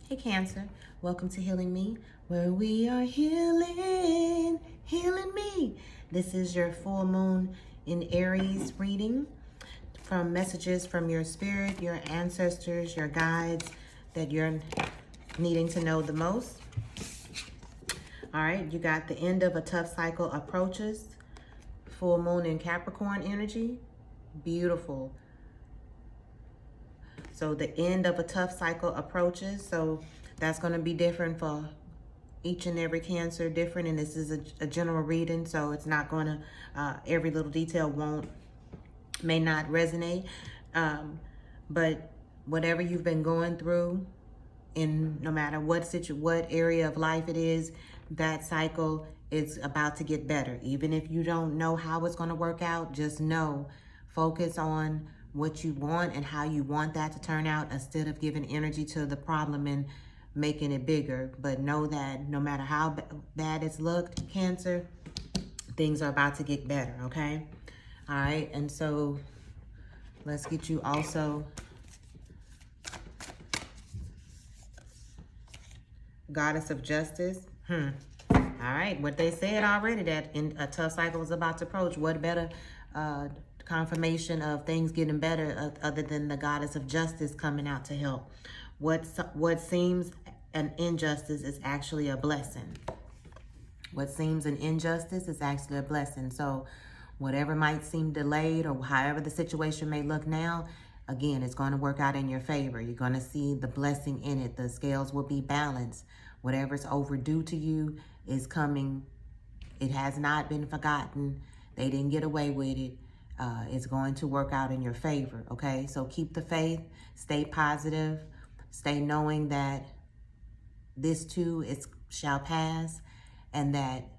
Hey Cancer, welcome to Healing Me, where we are healing me. This is your full moon in Aries reading from messages from your spirit, your ancestors, your guides that you're needing to know the most. All right, you got the end of a tough cycle approaches, full moon in Capricorn energy, beautiful. So the end of a tough cycle approaches. So that's going to be different for each and every Cancer, different. And this is a general reading, so it's not going to, every little detail may not resonate. But whatever you've been going through, in no matter what area of life it is, that cycle is about to get better. Even if you don't know how it's going to work out, just know, focus on what you want and how you want that to turn out instead of giving energy to the problem and making it bigger. But know that no matter how bad it's looked, Cancer, things are about to get better, okay? All right, and so let's get you also Goddess of Justice. All right, what they said already, that in a tough cycle is about to approach. What better confirmation of things getting better other than the Goddess of Justice coming out to help? What seems an injustice is actually a blessing. What seems an injustice is actually a blessing. So whatever might seem delayed or however the situation may look now, again, it's going to work out in your favor. You're going to see the blessing in it. The scales will be balanced. Whatever's overdue to you is coming. It has not been forgotten. They didn't get away with it. It's going to work out in your favor, okay? So keep the faith, stay positive, stay knowing that this too shall pass and that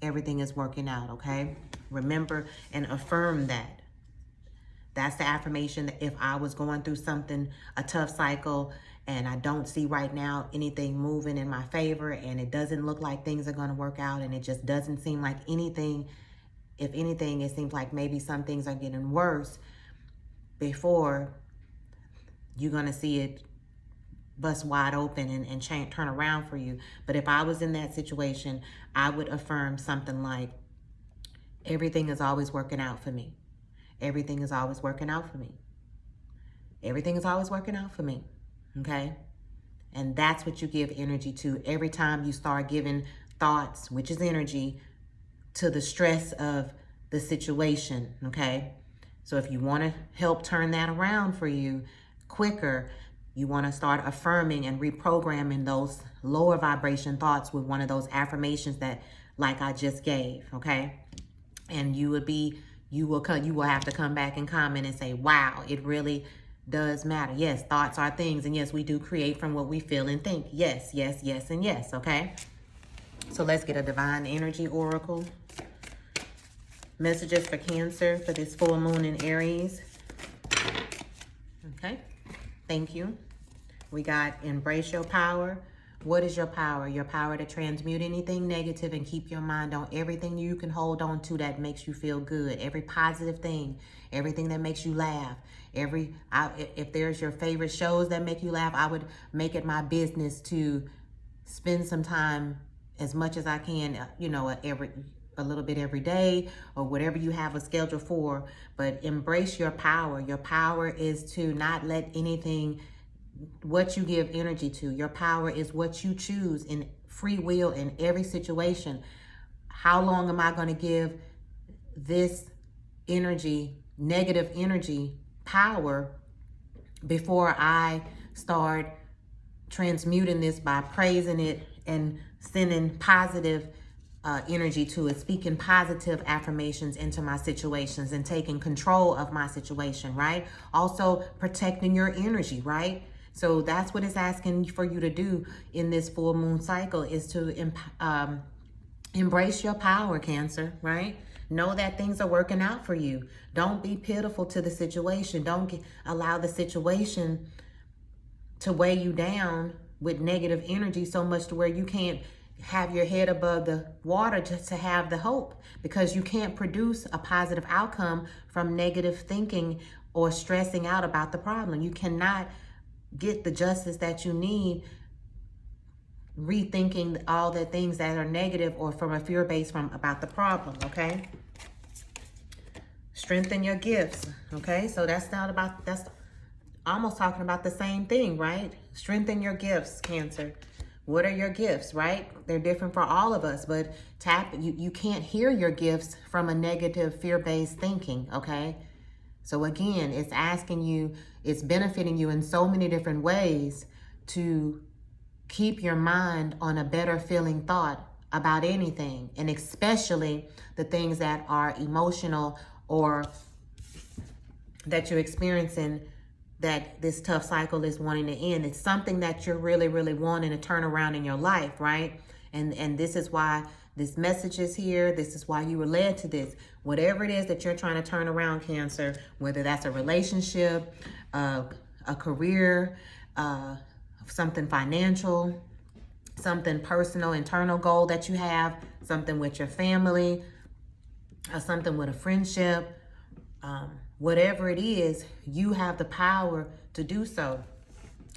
everything is working out, okay? Remember and affirm that. That's the affirmation that if I was going through something, a tough cycle, and I don't see right now anything moving in my favor, and it doesn't look like things are going to work out, and it just doesn't seem like anything. If anything, it seems like maybe some things are getting worse before you're going to see it bust wide open and turn around for you. But if I was in that situation, I would affirm something like, everything is always working out for me. Everything is always working out for me. Everything is always working out for me, okay? And that's what you give energy to. Every time you start giving thoughts, which is energy, to the stress of the situation, okay? So if you want to help turn that around for you quicker, you want to start affirming and reprogramming those lower vibration thoughts with one of those affirmations that, like I just gave, okay? And you will have to come back and comment and say, wow, it really does matter. Yes, thoughts are things, and yes, we do create from what we feel and think. Yes, yes, yes, and yes, okay? So let's get a divine energy oracle. Messages for Cancer for this full moon in Aries. Okay, thank you. We got embrace your power. What is your power? Your power to transmute anything negative and keep your mind on everything you can hold on to that makes you feel good. Every positive thing, everything that makes you laugh. If there's your favorite shows that make you laugh, I would make it my business to spend some time, as much as I can, a little bit every day or whatever you have a schedule for, but embrace your power. Your power is to not let anything, what you give energy to. Your power is what you choose in free will in every situation. How long am I going to give this energy, negative energy, power before I start transmuting this by praising it and sending positive energy to it, speaking positive affirmations into my situations and taking control of my situation, right? Also protecting your energy, right? So that's what it's asking for you to do in this full moon cycle, is to embrace your power, Cancer, right? Know that things are working out for you. Don't be pitiful to the situation. Don't allow the situation to weigh you down with negative energy so much to where you can't have your head above the water just to have the hope, because you can't produce a positive outcome from negative thinking or stressing out about the problem. You cannot get the justice that you need, rethinking all the things that are negative or from a fear base from about the problem, okay? Strengthen your gifts, okay? So that's almost talking about the same thing, right? Strengthen your gifts, Cancer. What are your gifts, right? They're different for all of us, but you can't hear your gifts from a negative fear-based thinking, okay? So again, it's asking you, it's benefiting you in so many different ways to keep your mind on a better feeling thought about anything, and especially the things that are emotional or that you're experiencing that this tough cycle is wanting to end. It's something that you're really, really wanting to turn around in your life, right? And this is why this message is here. This is why you were led to this. Whatever it is that you're trying to turn around, Cancer, whether that's a relationship, a career, something financial, something personal, internal goal that you have, something with your family, something with a friendship, whatever it is, you have the power to do so.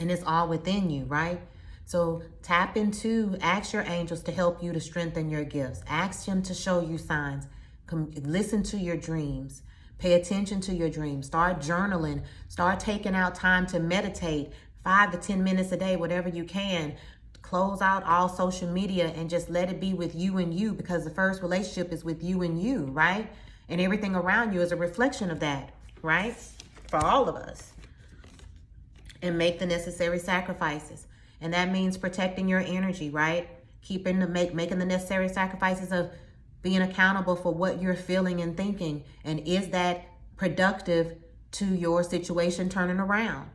And it's all within you, right? So tap into, ask your angels to help you to strengthen your gifts. Ask them to show you signs. Listen to your dreams. Pay attention to your dreams. Start journaling. Start taking out time to meditate, 5 to 10 minutes a day, whatever you can. Close out all social media and just let it be with you and you, because the first relationship is with you and you, right? And everything around you is a reflection of that, right? For all of us. And make the necessary sacrifices. And that means protecting your energy, right? Making the necessary sacrifices of being accountable for what you're feeling and thinking. And is that productive to your situation turning around?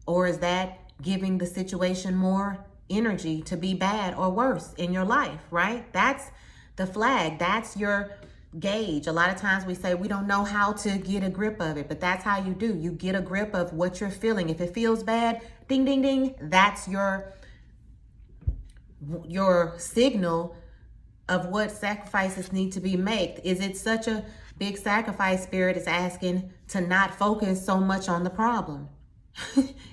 Or is that giving the situation more energy to be bad or worse in your life, right? That's the flag. That's your gauge. A lot of times we say we don't know how to get a grip of it, but that's how you do. You get a grip of what you're feeling. If it feels bad, ding, ding, ding, that's your signal of what sacrifices need to be made. Is it such a big sacrifice? Spirit is asking to not focus so much on the problem.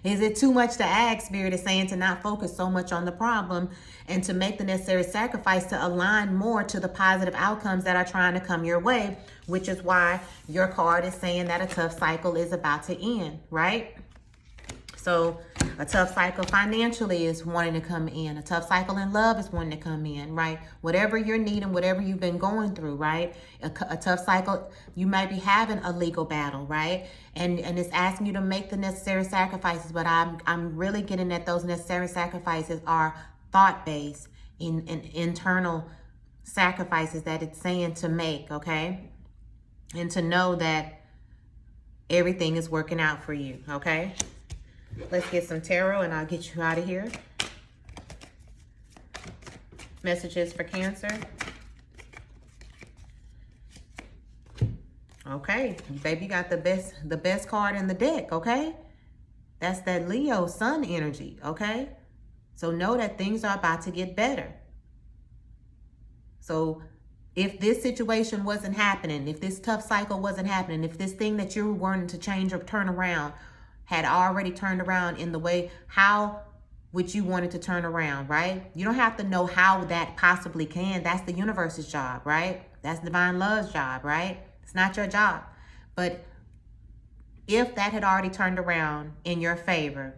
Is it too much to ask? Spirit is saying to not focus so much on the problem and to make the necessary sacrifice to align more to the positive outcomes that are trying to come your way, which is why your card is saying that a tough cycle is about to end, right? So a tough cycle financially is wanting to come in. A tough cycle in love is wanting to come in, right? Whatever you're needing, whatever you've been going through, right? A tough cycle, you might be having a legal battle, right? And it's asking you to make the necessary sacrifices, but I'm really getting at those necessary sacrifices are thought-based, in internal sacrifices that it's saying to make, okay? And to know that everything is working out for you, okay? Let's get some tarot and I'll get you out of here. Messages for Cancer. Okay, baby, you got the best card in the deck, okay? That's that Leo sun energy, okay? So know that things are about to get better. So if this situation wasn't happening, if this tough cycle wasn't happening, if this thing that you're wanting to change or turn around had already turned around in the way, how would you want it to turn around, right? You don't have to know how that possibly can. That's the universe's job, right? That's divine love's job, right? It's not your job. But if that had already turned around in your favor,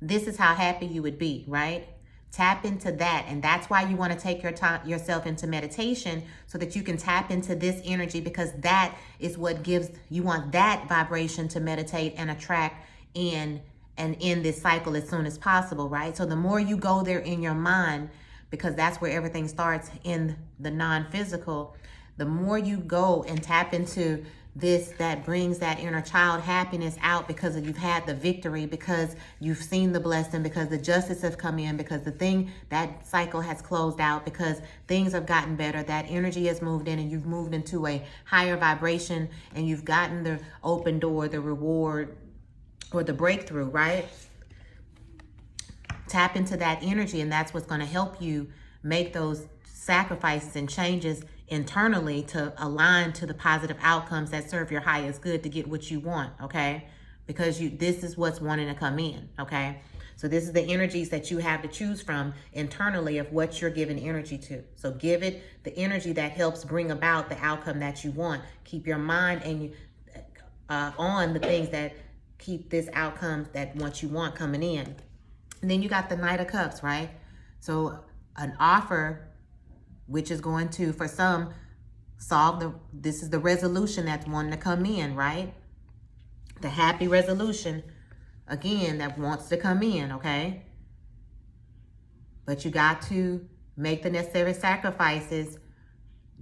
this is how happy you would be, right? Tap into that. And that's why you want to take yourself into meditation, so that you can tap into this energy, because that is what gives, you want that vibration to meditate and attract in and end this cycle as soon as possible, right? So the more you go there in your mind, because that's where everything starts in the non-physical, the more you go and tap into this, that brings that inner child happiness out, because you've had the victory, because you've seen the blessing, because the justice has come in, because that cycle has closed out, because things have gotten better, that energy has moved in, and you've moved into a higher vibration, and you've gotten the open door, the reward, or the breakthrough, right? Tap into that energy, and that's what's going to help you make those sacrifices and changes internally to align to the positive outcomes that serve your highest good to get what you want, okay? because this is what's wanting to come in, okay? So this is the energies that you have to choose from internally of what you're giving energy to. So give it the energy that helps bring about the outcome that you want. Keep your mind and on the things that keep this outcome that what you want coming in. And then you got the Knight of Cups, right? So an offer, which is going to, for some, this is the resolution that's wanting to come in, right? The happy resolution, again, that wants to come in, okay? But you got to make the necessary sacrifices.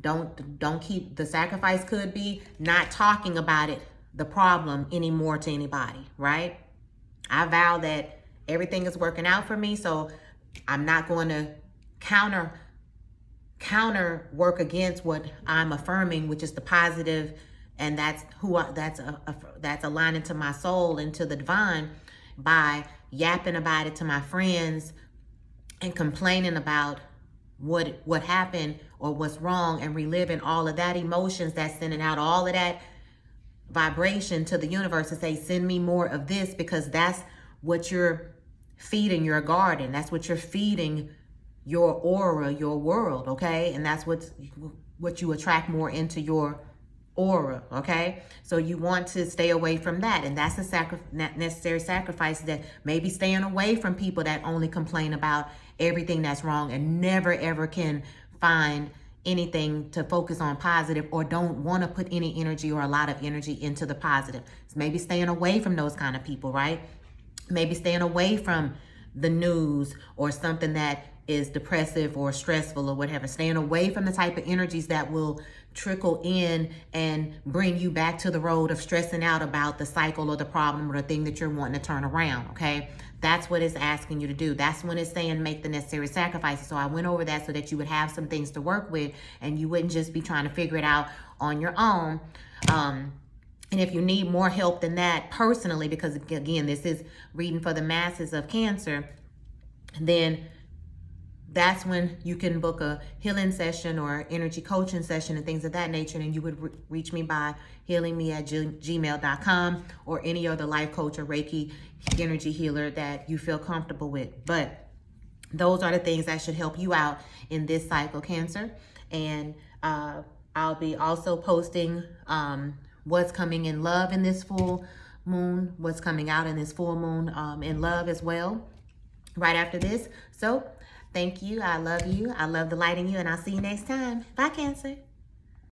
Don't keep, the sacrifice could be not talking about it, the problem anymore to anybody, right? I vow that everything is working out for me, so I'm not going to counter work against what I'm affirming, which is the positive, and that's that's aligning to my soul and to the divine, by yapping about it to my friends and complaining about what happened or what's wrong, and reliving all of that emotions, that's sending out all of that vibration to the universe to say, send me more of this, because that's what you're feeding your garden. That's what you're feeding your aura, your world, okay? And that's what you attract more into your aura, okay? So you want to stay away from that, and that's a necessary sacrifice, that maybe staying away from people that only complain about everything that's wrong and never ever can find anything to focus on positive, or don't want to put any energy or a lot of energy into the positive. So maybe staying away from those kind of people, right? Maybe staying away from the news or something that is depressive or stressful or whatever. Staying away from the type of energies that will trickle in and bring you back to the road of stressing out about the cycle or the problem or the thing that you're wanting to turn around, okay? That's what it's asking you to do. That's when it's saying make the necessary sacrifices. So I went over that so that you would have some things to work with, and you wouldn't just be trying to figure it out on your own. And if you need more help than that personally, because again, this is reading for the masses of Cancer, then that's when you can book a healing session or energy coaching session and things of that nature. And you would reach me by HealinMi@gmail.com, or any other life coach or Reiki energy healer that you feel comfortable with. But those are the things that should help you out in this cycle, Cancer. And I'll be also posting what's coming in love in this full moon, what's coming out in this full moon in love as well, right after this. So thank you. I love you. I love the light in you, and I'll see you next time. Bye, Cancer.